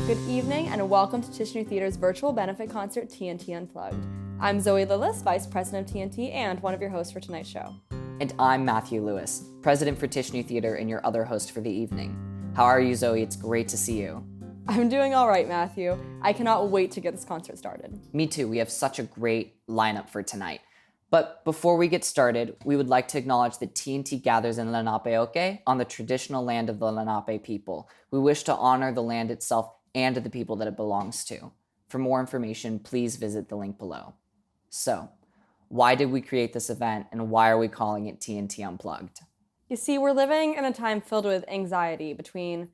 Good evening and welcome to Tisch New Theatre's virtual benefit concert, TNT Unplugged. I'm Zoe Lillis, Vice President of TNT and one of your hosts for tonight's show. And I'm Matthew Lewis, President for Tisch New Theatre and your other host for the evening. How are you, Zoe? It's great to see you. I'm doing all right, Matthew. I cannot wait to get this concert started. Me too. We have such a great lineup for tonight. But before we get started, we would like to acknowledge that TNT gathers in Lenapehoking on the traditional land of the Lenape people. We wish to honor the land itself and the people that it belongs to. For more information, please visit the link below. So, why did we create this event and why are we calling it TNT Unplugged? You see, we're living in a time filled with anxiety between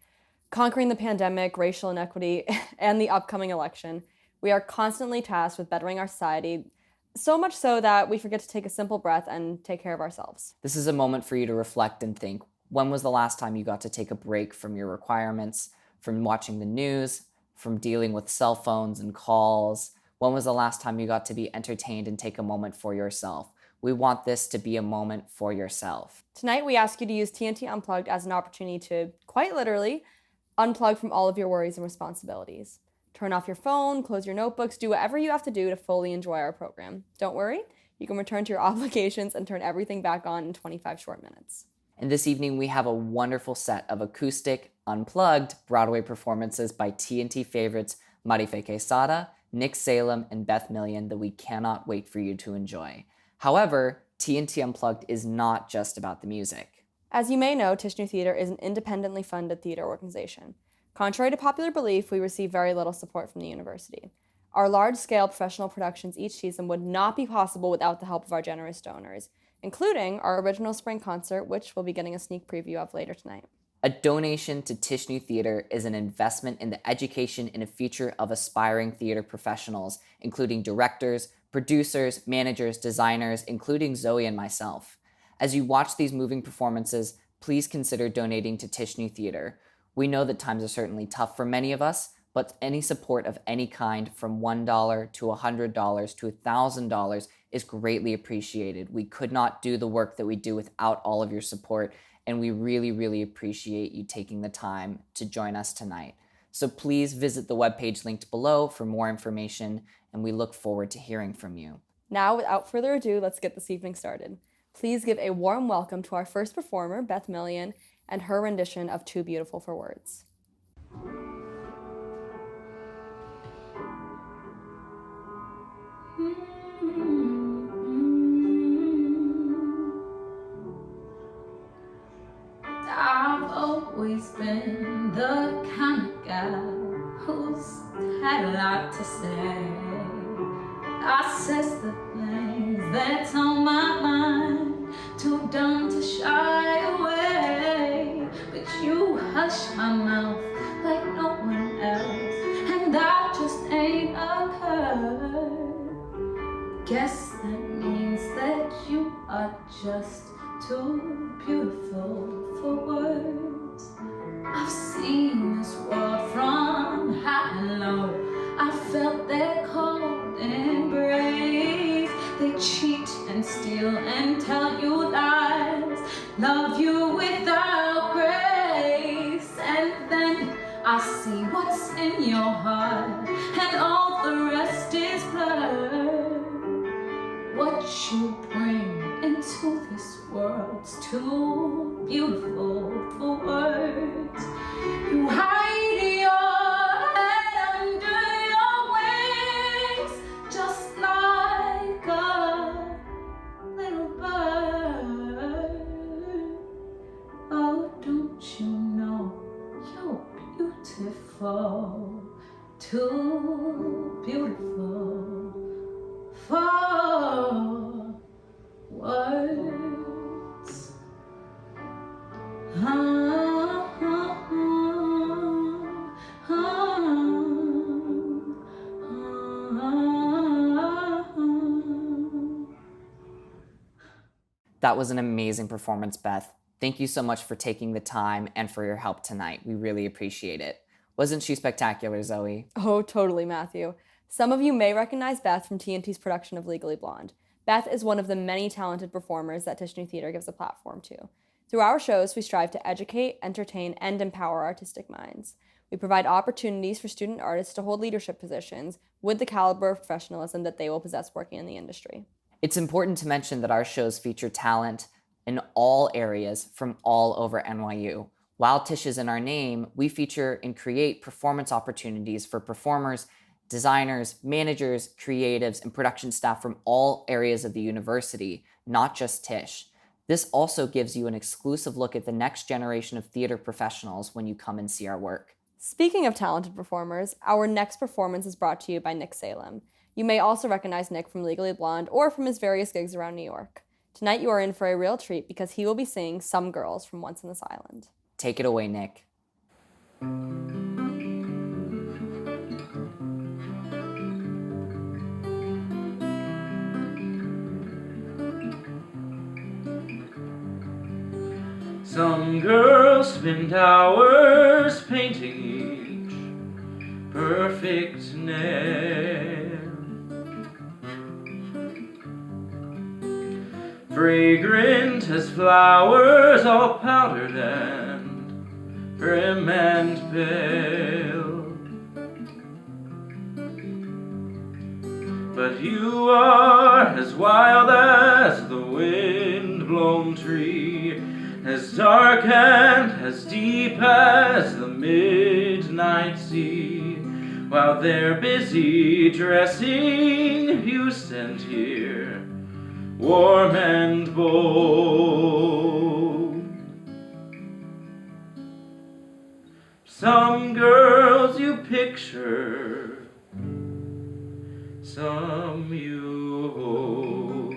conquering the pandemic, racial inequity, and the upcoming election. We are constantly tasked with bettering our society, so much so that we forget to take a simple breath and take care of ourselves. This is a moment for you to reflect and think, when was the last time you got to take a break from your requirements, from watching the news, from dealing with cell phones and calls? When was the last time you got to be entertained and take a moment for yourself? We want this to be a moment for yourself. Tonight, we ask you to use TNT Unplugged as an opportunity to, quite literally, unplug from all of your worries and responsibilities. Turn off your phone, close your notebooks, do whatever you have to do to fully enjoy our program. Don't worry, you can return to your obligations and turn everything back on in 25 short minutes. And this evening, we have a wonderful set of acoustic, unplugged Broadway performances by TNT favorites Marifé Quesada, Nick Salem, and Beth Million that we cannot wait for you to enjoy. However, TNT Unplugged is not just about the music. As you may know, Tisch New Theatre is an independently funded theater organization. Contrary to popular belief, we receive very little support from the university. Our large-scale professional productions each season would not be possible without the help of our generous donors, including our original spring concert, which we'll be getting a sneak preview of later tonight. A donation to Tisch New Theatre is an investment in the education and future of aspiring theater professionals, including directors, producers, managers, designers, including Zoe and myself. As you watch these moving performances, please consider donating to Tisch New Theatre. We know that times are certainly tough for many of us, but any support of any kind, from $1 to $100 to $1,000, is greatly appreciated. We could not do the work that we do without all of your support, and we really, really appreciate you taking the time to join us tonight. So please visit the webpage linked below for more information, and we look forward to hearing from you. Now, without further ado, let's get this evening started. Please give a warm welcome to our first performer, Beth Million, and her rendition of Too Beautiful for Words. I've always been the kind of guy who's had a lot to say. I says the things that's on my mind, too dumb to shy away. But you hush my mouth like no one else, and that just ain't occurred. Guess that means that you are just too beautiful for words. I've seen this world from high and low. I felt their cold embrace. They cheat and steal and tell you lies, love you without grace. And then I see what's in your heart, and all the rest is blurred. What you bring into this world's too beautiful for words. You hide your head under your wings, just like a little bird. Oh, don't you know you're beautiful, too beautiful for words. That was an amazing performance, Beth. Thank you so much for taking the time and for your help tonight. We really appreciate it. Wasn't she spectacular, Zoe? Oh, totally, Matthew. Some of you may recognize Beth from TNT's production of Legally Blonde. Beth is one of the many talented performers that Tisch New Theatre gives a platform to. Through our shows, we strive to educate, entertain, and empower artistic minds. We provide opportunities for student artists to hold leadership positions with the caliber of professionalism that they will possess working in the industry. It's important to mention that our shows feature talent in all areas from all over NYU. While Tisch is in our name, we feature and create performance opportunities for performers, designers, managers, creatives, and production staff from all areas of the university, not just Tisch. This also gives you an exclusive look at the next generation of theater professionals when you come and see our work. Speaking of talented performers, our next performance is brought to you by Nick Salem. You may also recognize Nick from Legally Blonde or from his various gigs around New York. Tonight you are in for a real treat because he will be singing Some Girls from Once on This Island. Take it away, Nick. Some girls spend hours painting each perfect nail, fragrant as flowers, all powdered and prim and pale. But you are as wild as the wind-blown tree, as dark and as deep as the midnight sea. While they're busy dressing, you stand here, warm and bold. Some girls you picture, some you hold.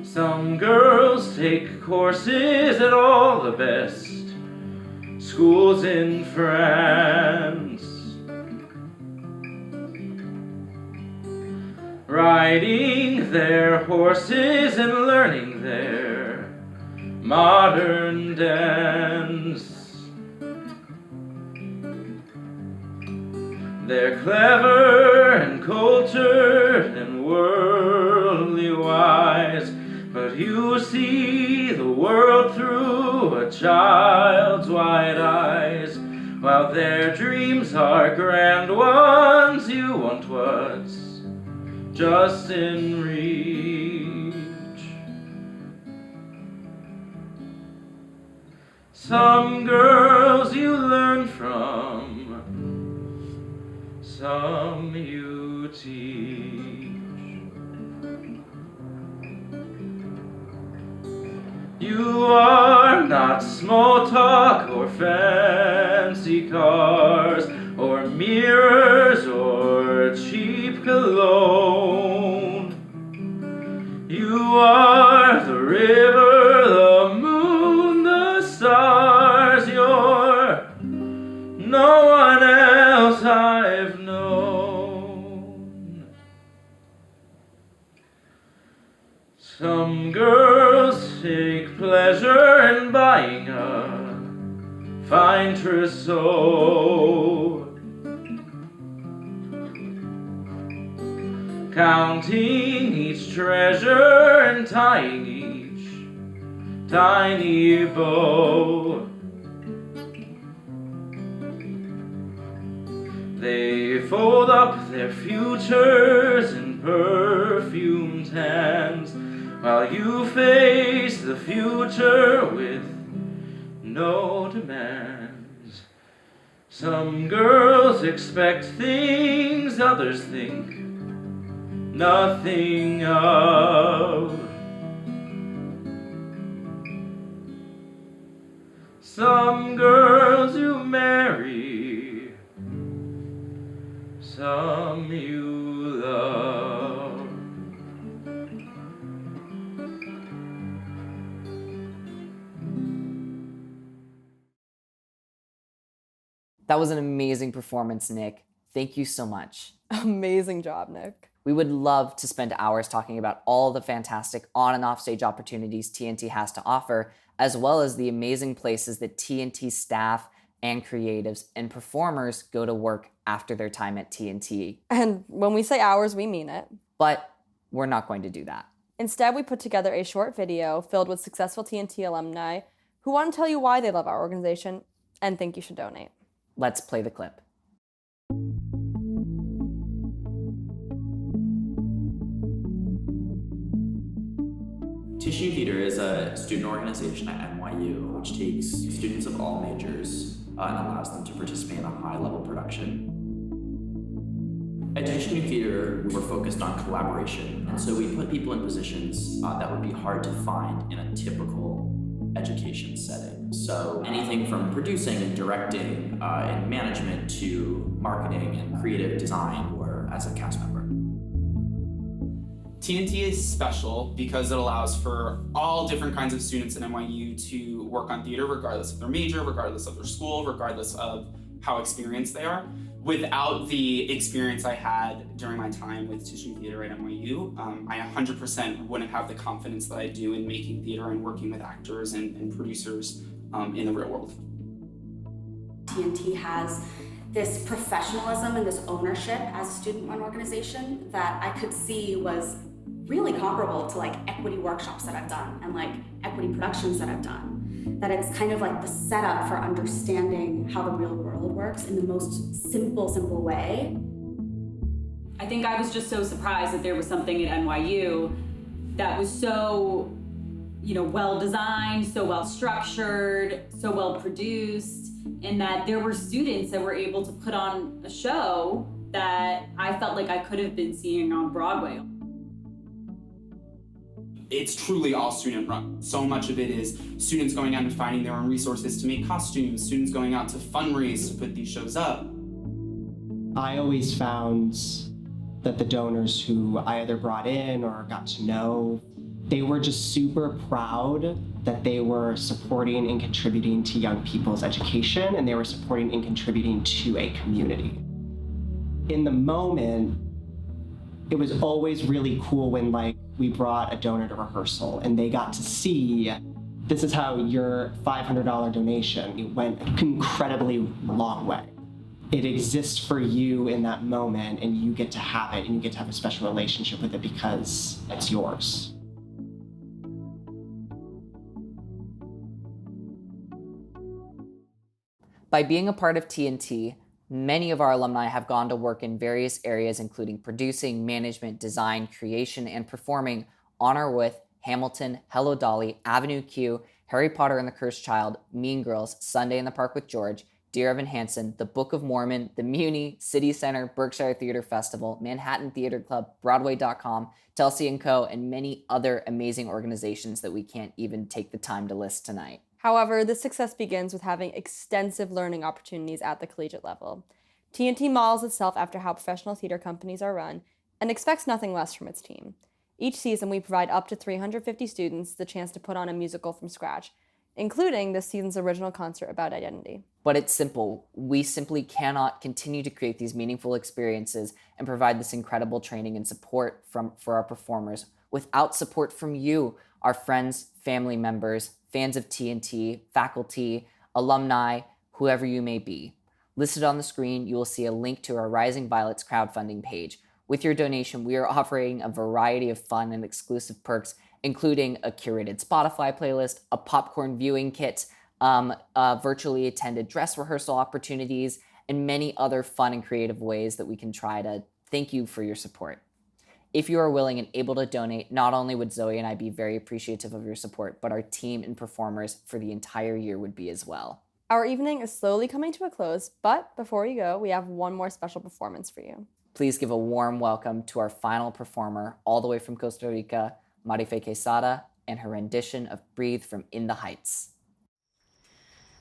Some girls take courses at all the best schools in France, riding their horses and learning their modern dance. They're clever and cultured and worldly wise, but you see the world through a child's wide eyes. While their dreams are grand ones, you want what's just in reach. Some girls you learn from, some you teach. You are not small talk or fancy cars or mirrors or cheap cologne. You are the river, the moon, the stars. You're no one else I've known. Some girls take pleasure in buying a fine trousseau, counting each treasure and tying each tiny bow. They fold up their futures in perfumed hands, while you face the future with no demands. Some girls expect things others think nothing of. Some girls you marry, some you love. That was an amazing performance, Nick. Thank you so much. Amazing job, Nick. We would love to spend hours talking about all the fantastic on and off stage opportunities TNT has to offer, as well as the amazing places that TNT staff and creatives and performers go to work after their time at TNT. And when we say hours, we mean it. But we're not going to do that. Instead, we put together a short video filled with successful TNT alumni who want to tell you why they love our organization and think you should donate. Let's play the clip. Tisch New Theatre is a student organization at NYU which takes students of all majors and allows them to participate in a high-level production. At Tisch New Theatre, we're focused on collaboration, and so we put people in positions that would be hard to find in a typical education setting. So anything from producing and directing and management to marketing and creative design or as a cast member. TNT is special because it allows for all different kinds of students at NYU to work on theater regardless of their major, regardless of their school, regardless of how experienced they are. Without the experience I had during my time with Tisch New Theatre at NYU, I 100% wouldn't have the confidence that I do in making theater and working with actors and producers in the real world. TNT has this professionalism and this ownership as a student-run organization that I could see was really comparable to like equity workshops that I've done and like equity productions that I've done. That it's kind of like the setup for understanding how the real world works in the most simple way. I think I was just so surprised that there was something at NYU that was so, well designed, so well structured, so well produced, and that there were students that were able to put on a show that I felt like I could have been seeing on Broadway. It's truly all student run. So much of it is students going out and finding their own resources to make costumes, students going out to fundraise to put these shows up. I always found that the donors who I either brought in or got to know, they were just super proud that they were supporting and contributing to young people's education, and they were supporting and contributing to a community. In the moment, it was always really cool when we brought a donor to rehearsal and they got to see this is how your $500 donation went an incredibly long way. It exists for you in that moment and you get to have it and you get to have a special relationship with it because it's yours. By being a part of TNT, many of our alumni have gone to work in various areas, including producing, management, design, creation, and performing on or with Hamilton, Hello Dolly, Avenue Q, Harry Potter and the Cursed Child, Mean Girls, Sunday in the Park with George, Dear Evan Hansen, The Book of Mormon, the Muni, City Center, Berkshire Theater Festival, Manhattan Theater Club, Broadway.com, Telsey & Co., and many other amazing organizations that we can't even take the time to list tonight. However, this success begins with having extensive learning opportunities at the collegiate level. TNT models itself after how professional theater companies are run and expects nothing less from its team. Each season, we provide up to 350 students the chance to put on a musical from scratch, including this season's original concert about identity. But it's simple. We simply cannot continue to create these meaningful experiences and provide this incredible training and support for our performers without support from you, our friends, family members, fans of TNT, faculty, alumni, whoever you may be. Listed on the screen, you will see a link to our Rising Violets crowdfunding page. With your donation, we are offering a variety of fun and exclusive perks, including a curated Spotify playlist, a popcorn viewing kit, virtually attended dress rehearsal opportunities, and many other fun and creative ways that we can try to thank you for your support. If you are willing and able to donate, not only would Zoe and I be very appreciative of your support, but our team and performers for the entire year would be as well. Our evening is slowly coming to a close, but before you go, we have one more special performance for you. Please give a warm welcome to our final performer, all the way from Costa Rica, Marifé Quesada, and her rendition of Breathe from In the Heights.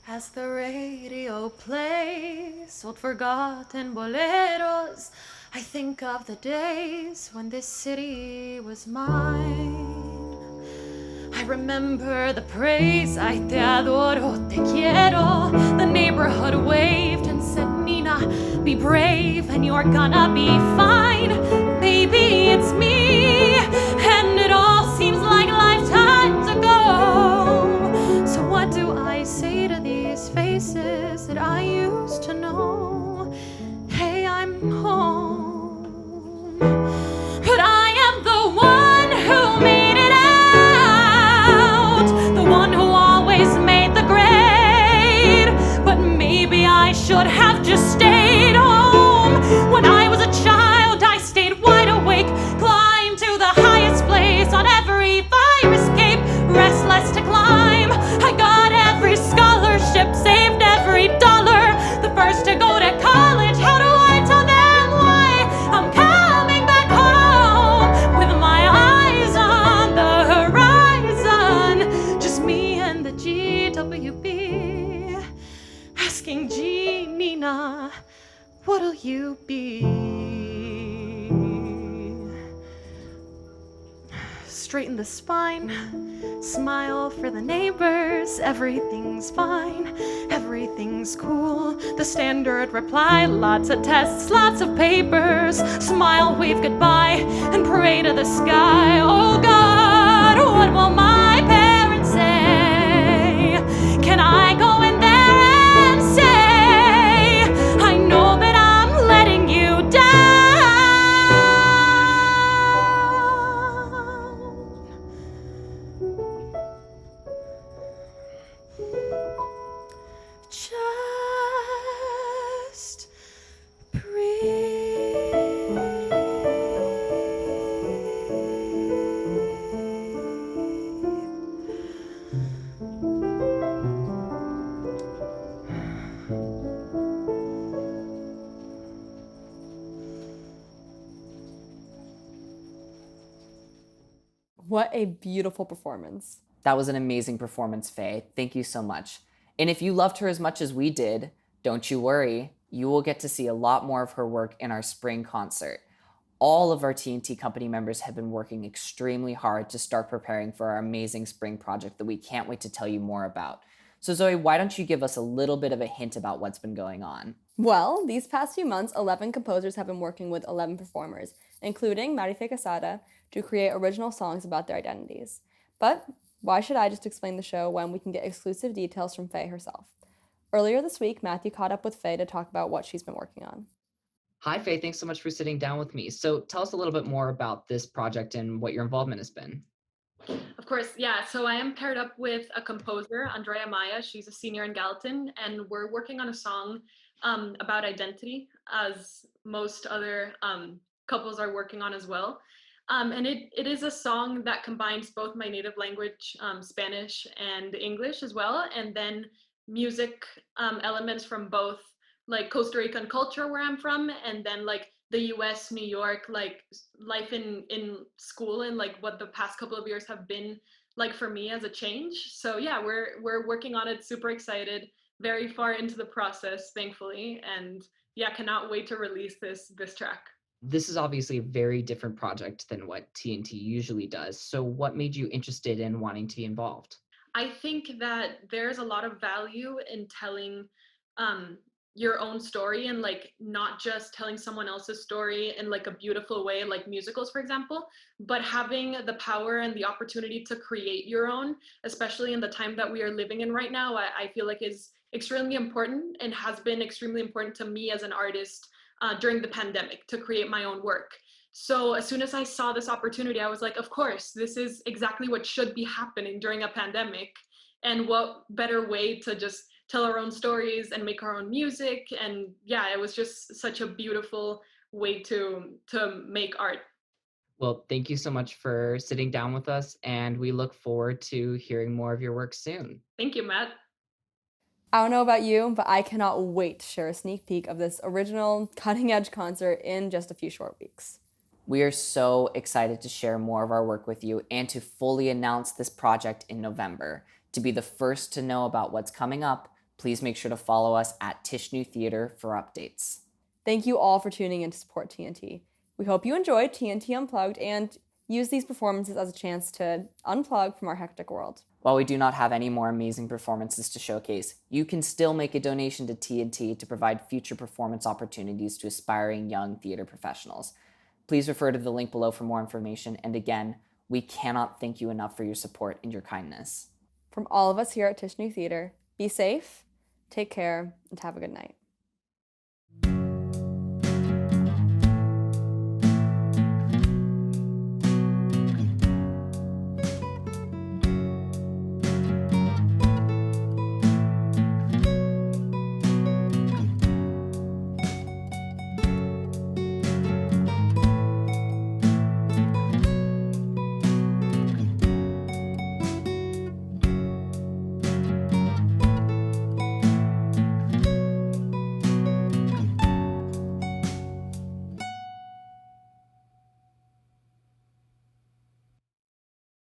As the radio plays old forgotten boleros, I think of the days when this city was mine. I remember the praise, ay te adoro, te quiero. The neighborhood waved and said, Nina, be brave and you're gonna be fine. Baby, it's me, and it all seems like lifetimes ago. So what do I say to these faces that I used to know? Hey, I'm home, but I what'll you be? Straighten the spine, smile for the neighbors, everything's fine, everything's cool. The standard reply, lots of tests, lots of papers. Smile, wave goodbye, and pray to the sky. Oh God, what will my parents say? Can I go in there and say, I know that I'm letting you down? Just What a beautiful performance. That was an amazing performance, Faye. Thank you so much. And if you loved her as much as we did, don't you worry. You will get to see a lot more of her work in our spring concert. All of our TNT company members have been working extremely hard to start preparing for our amazing spring project that we can't wait to tell you more about. So Zoe, why don't you give us a little bit of a hint about what's been going on? Well, these past few months, 11 composers have been working with 11 performers, including Marifé Quesada, to create original songs about their identities. But why should I just explain the show when we can get exclusive details from Faye herself? Earlier this week, Matthew caught up with Faye to talk about what she's been working on. Hi, Faye. Thanks so much for sitting down with me. So tell us a little bit more about this project and what your involvement has been. Of course, yeah. So I am paired up with a composer, Andrea Maya. She's a senior in Gallatin, and we're working on a song about identity, as most other couples are working on as well. And it is a song that combines both my native language, Spanish, and English as well, and then music elements from both like Costa Rican culture where I'm from, and then like the US, New York, like life in school and like what the past couple of years have been like for me as a change. So yeah, we're working on it, super excited, very far into the process, thankfully, and yeah, cannot wait to release this track. This is obviously a very different project than what TNT usually does. So what made you interested in wanting to be involved? I think that there's a lot of value in telling your own story and like not just telling someone else's story in like a beautiful way, like musicals, for example, but having the power and the opportunity to create your own, especially in the time that we are living in right now, I feel like is extremely important and has been extremely important to me as an artist during the pandemic to create my own work. So as soon as I saw this opportunity, I was like, of course, this is exactly what should be happening during a pandemic. And what better way to just tell our own stories and make our own music. And yeah, it was just such a beautiful way to make art. Well, thank you so much for sitting down with us, and we look forward to hearing more of your work soon. Thank you, Matt. I don't know about you, but I cannot wait to share a sneak peek of this original cutting-edge concert in just a few short weeks. We are so excited to share more of our work with you and to fully announce this project in November. To be the first to know about what's coming up, please make sure to follow us at Tisch New Theatre for updates. Thank you all for tuning in to support TNT. We hope you enjoyed TNT Unplugged and use these performances as a chance to unplug from our hectic world. While we do not have any more amazing performances to showcase, you can still make a donation to TNT to provide future performance opportunities to aspiring young theater professionals. Please refer to the link below for more information, and again, we cannot thank you enough for your support and your kindness. From all of us here at Tisch New Theatre, be safe, take care, and have a good night.